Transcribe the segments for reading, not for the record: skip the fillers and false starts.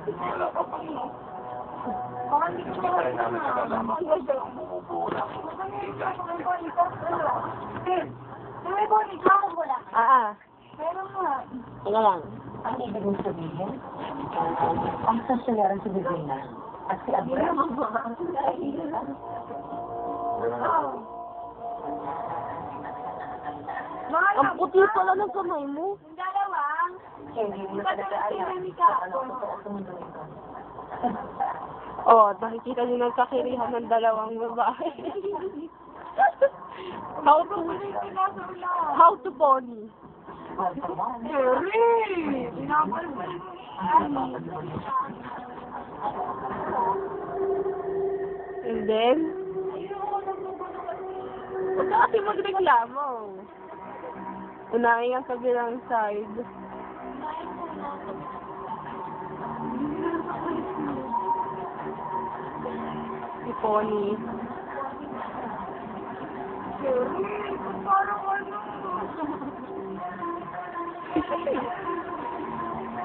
Wala pa pang hindi pa rin namin nagkasama. Bumubuo lang. May bonus ako wala. Meron nga. Teka lang. Ang ibig mong sabihin, ang sasyalaran si Divina at si Abra. Ang puti pala ng kamay mo. Yung dalawang. Hindi mo na talaga alam kung ano ang totoo sa mundo nito. Oh, nakikita niyo nagkakirihan ng dalawang babae. How to pony. And then, huwag ka kasi magreklamo. Unahin ang kabilang side. Si Pony. Parang ano.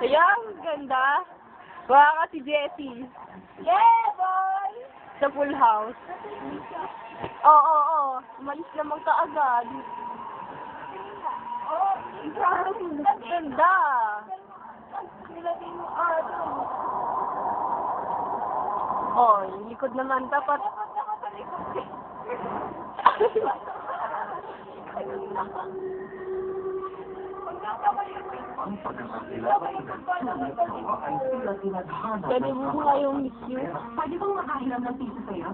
Ayan, ganda. Baka ka si Jessie. Yeah, boy! Sa Full House. Oo. Umalis naman ka agad. Oh, Ganda. nilagay mo ano. Oh, yung likod naman dapat. Ang pagkakakilala ay sila tinadhana. Pwede mo nga yung miss you. Pwede bang makahilam ng piso sa'yo?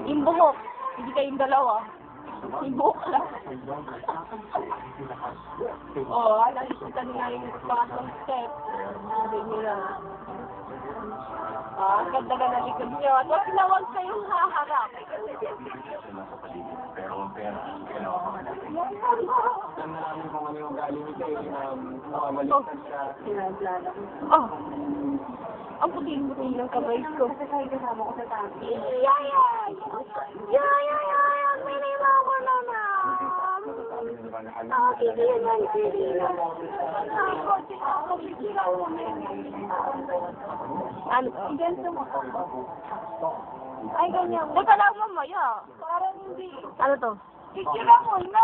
Yung buhok. Hindi kayong dalawa. Yung buhok lang. Oh, nakikita nila yung pasang step. Sabi nila. Ganda ka na likod nyo. At wag na wag kayong haharap. Sila sa paligid. Pero ang pera, kailangan ko natin. Alam na namin kung ano yung galing nito makamalitan siya. Oh. Ang puting-puti ng kamay ko. Kasama ko sa tabi. Minima ko na na. Ano? Ay, ganyan. Teka lang mamaya. Parang hindi. Ano to? Picture ako na.